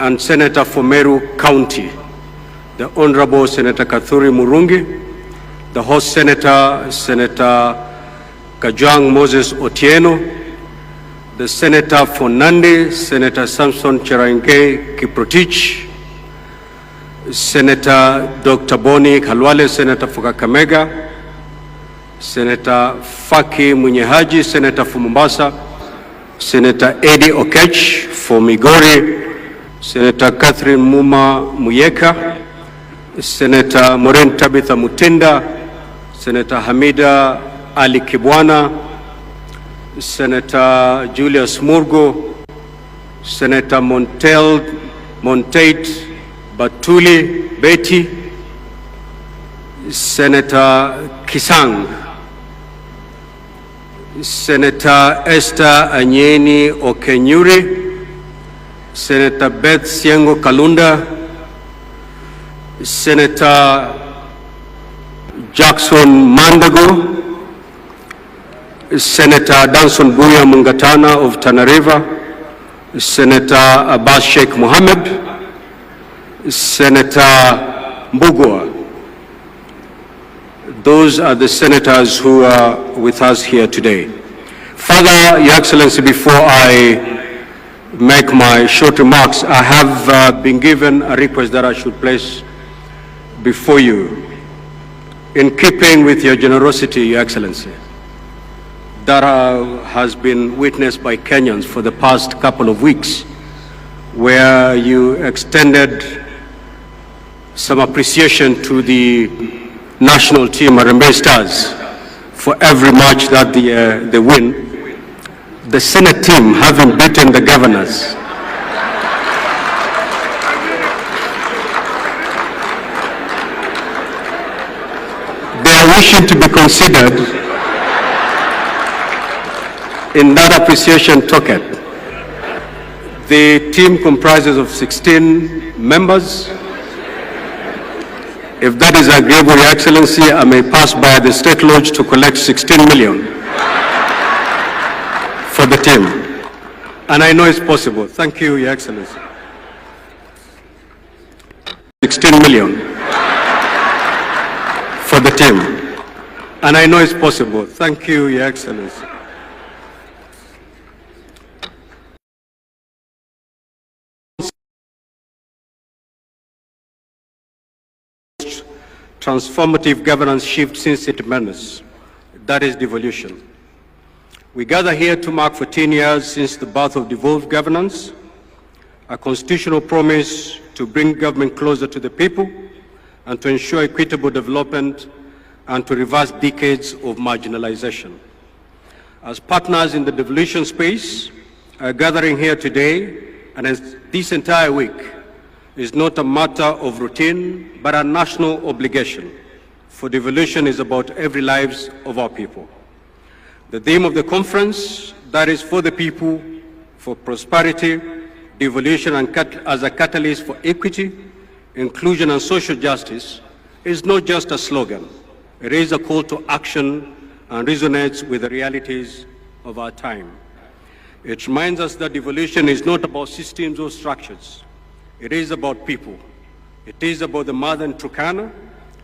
and Senator for Meru County, the Honorable Senator Kathuri Murungi, the host Senator, Senator Kajwang Moses Otieno, the Senator for Nandi, Senator Samson Cherangay Kiprotich, Senator Dr. Boni Khalwale, Senator for Kakamega, Senator Faki Munyehaji, Senator for Mombasa, Senator Eddie Okech for Migori, Senator Catherine Muma Muyeka, Senator Maureen Tabitha Mutinda, Senator Hamida Ali Kibwana, Senator Julius Murgo, Senator Montate Batuli Betty, Senator Kisang, Senator Esther Anyeni Okenyuri, Senator Beth Siengo Kalunda, Senator Jackson Mandago, Senator Danson Buya Mungatana of Tana River, Senator Abbas Sheikh Mohammed, Senator Mbugua. Those are the senators who are with us here today. Further, Your Excellency, before I make my short remarks, I have been given a request that I should place before you, in keeping with your generosity, Your Excellency, that has been witnessed by Kenyans for the past couple of weeks, where you extended some appreciation to the national team, Harambee Stars, for every match that they win. The Senate team having beaten the governors. They are wishing to be considered in that appreciation token. The team comprises of 16 members. If that is agreeable, Your Excellency, I may pass by the State Lodge to collect 16 million for the team. And I know it's possible. Thank you, Your Excellency. 16 million for the team. And I know it's possible. Thank you, Your Excellency. Transformative governance shift since independence, that is devolution. We gather here to mark 14 years since the birth of devolved governance, a constitutional promise to bring government closer to the people and to ensure equitable development and to reverse decades of marginalization. As partners in the devolution space, our gathering here today and this entire week is not a matter of routine, but a national obligation. For devolution is about every lives of our people. The theme of the conference, that is for the people, for prosperity, devolution and as a catalyst for equity, inclusion and social justice, is not just a slogan. It is a call to action and resonates with the realities of our time. It reminds us that devolution is not about systems or structures. It is about people. It is about the mother in Turkana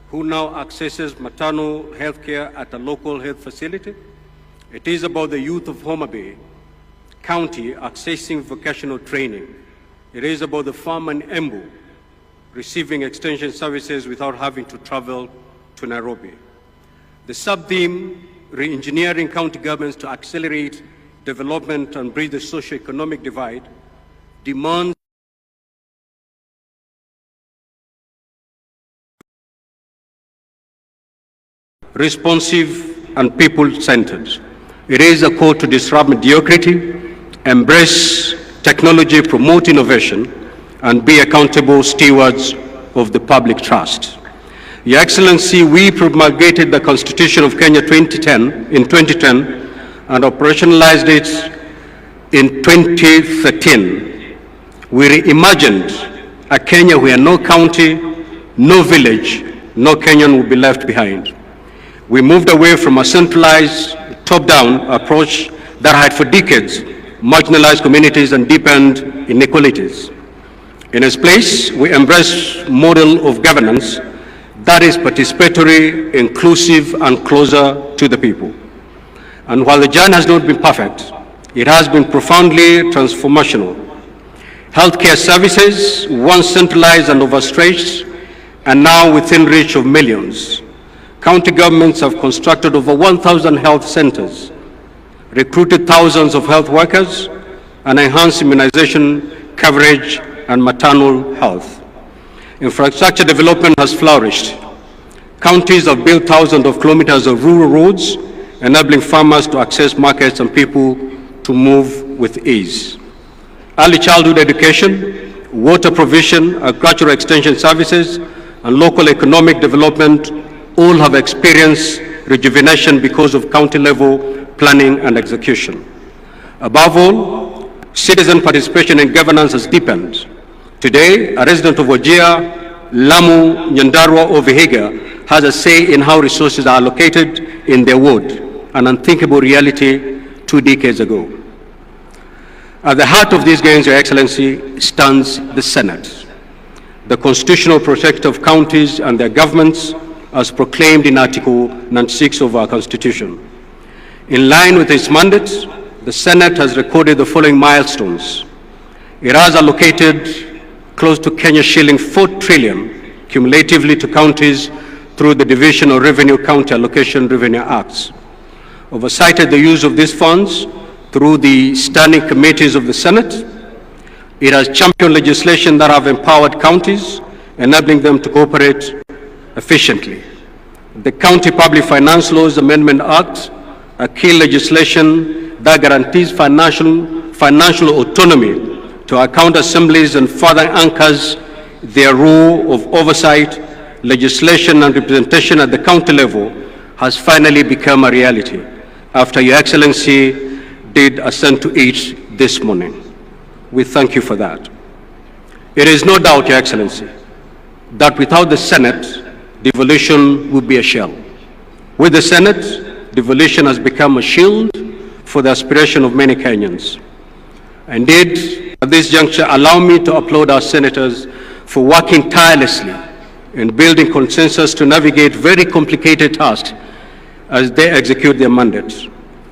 who now accesses maternal health care at a local health facility. It is about the youth of Homabay County accessing vocational training. It is about the farmer in Embu receiving extension services without having to travel to Nairobi. The sub-theme, re-engineering county governments to accelerate development and bridge the socio-economic divide, demands responsive and people-centered. It is a call to disrupt mediocrity, embrace technology, promote innovation, and be accountable stewards of the public trust. Your Excellency, we promulgated the Constitution of Kenya in 2010 and operationalized it in 2013. We reimagined a Kenya where no county, no village, no Kenyan will be left behind. We moved away from a centralized, top-down approach that had for decades marginalized communities and deepened inequalities. In its place, we embrace a model of governance that is participatory, inclusive, and closer to the people. And while the journey has not been perfect, it has been profoundly transformational. Healthcare services, once centralized and overstretched, are now within reach of millions. County governments have constructed over 1,000 health centers, recruited thousands of health workers, and enhanced immunization coverage and maternal health. Infrastructure development has flourished. Counties have built thousands of kilometers of rural roads, enabling farmers to access markets and people to move with ease. Early childhood education, water provision, agricultural extension services, and local economic development all have experienced rejuvenation because of county-level planning and execution. Above all, citizen participation in governance has deepened. Today, a resident of Wajir, Lamu, Nyandarua, or Vihiga has a say in how resources are allocated in their ward, an unthinkable reality 2 decades ago. At the heart of these gains, Your Excellency, stands the Senate, the constitutional protector of counties and their governments, as proclaimed in Article 96 of our Constitution. In line with its mandate, the Senate has recorded the following milestones. It has allocated close to Kenya shilling 4 trillion cumulatively to counties through the Division of Revenue County Allocation Revenue Acts. Oversighted the use of these funds through the standing committees of the Senate. It has championed legislation that have empowered counties, enabling them to cooperate efficiently. The County Public Finance Laws Amendment Act, a key legislation that guarantees financial autonomy to our county assemblies and further anchors their role of oversight, legislation, and representation at the county level, has finally become a reality after Your Excellency did assent to it this morning. We thank you for that. It is no doubt, Your Excellency, that without the Senate, devolution would be a shell. With the Senate, devolution has become a shield for the aspiration of many Kenyans. Indeed, at this juncture, allow me to applaud our senators for working tirelessly in building consensus to navigate very complicated tasks as they execute their mandates.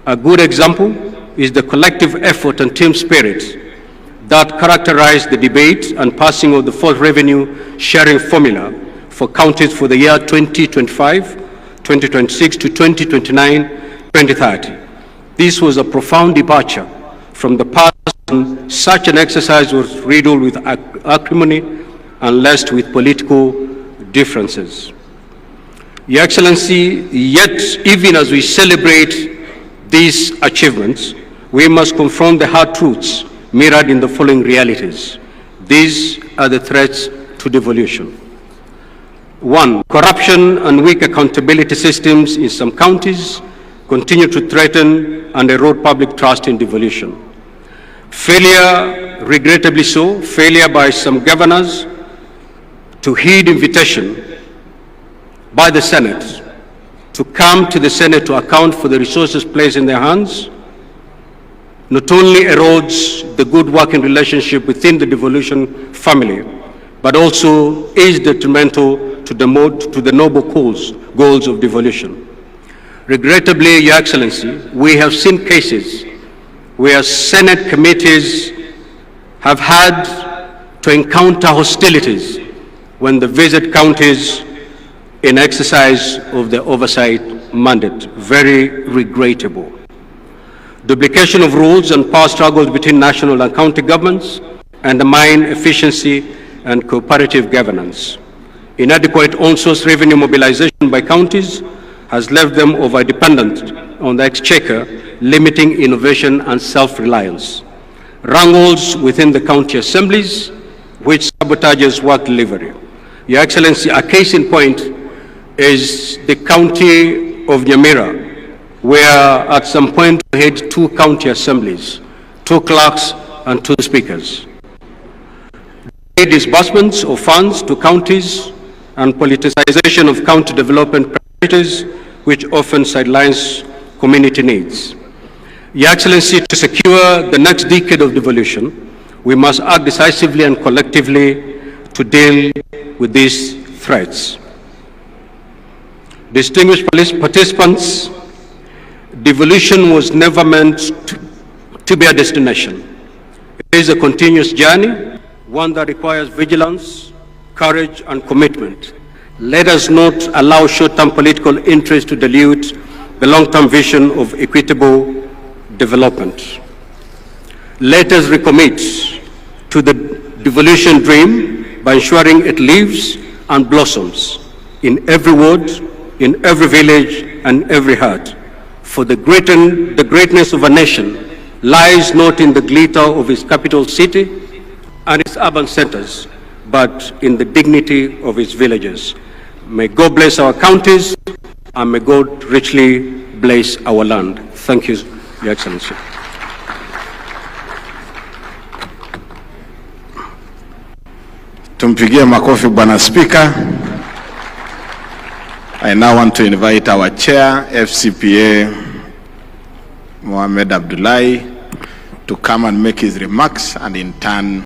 A good example is the collective effort and team spirit that characterized the debate and passing of the fourth revenue sharing formula for counties for the year 2025, 2026 to 2029, 2030. This was a profound departure from the past. Such an exercise was riddled with acrimony and laced with political differences. Your Excellency, yet even as we celebrate these achievements, we must confront the hard truths mirrored in the following realities. These are the threats to devolution. 1. Corruption and weak accountability systems in some counties continue to threaten and erode public trust in devolution. Failure, regrettably so, failure by some governors to heed invitation by the Senate to come to the Senate to account for the resources placed in their hands, not only erodes the good working relationship within the devolution family, but also is detrimental to the noble goals of devolution. Regrettably, Your Excellency, we have seen cases where Senate committees have had to encounter hostilities when they visit counties in exercise of the oversight mandate. Very regrettable. Duplication of rules and power struggles between national and county governments undermine efficiency and cooperative governance. Inadequate on-source revenue mobilization by counties has left them over-dependent on the exchequer, limiting innovation and self-reliance. Wrangles within the county assemblies, which sabotages work delivery. Your Excellency, a case in point is the county of Nyamira, where at some point we had 2 county assemblies, 2 clerks and 2 speakers. Disbursements of funds to counties and politicization of county development priorities, which often sidelines community needs. Your Excellency, to secure the next decade of devolution, We must act decisively and collectively to deal with these threats. Distinguished participants, devolution was never meant to be a destination. It is a continuous journey, one that requires vigilance, courage, and commitment. Let us not allow short-term political interest to dilute the long-term vision of equitable development. Let us recommit to the devolution dream by ensuring it lives and blossoms in every ward, in every village, and every heart. For the greatness of a nation lies not in the glitter of its capital city and its urban centers, but in the dignity of its villages. May God bless our counties, and may God richly bless our land. Thank you, Your Excellency. Tumpigie makofi Bwana Speaker. I now want to invite our chair, FCPA Mohamed Abdullahi, to come and make his remarks, and in turn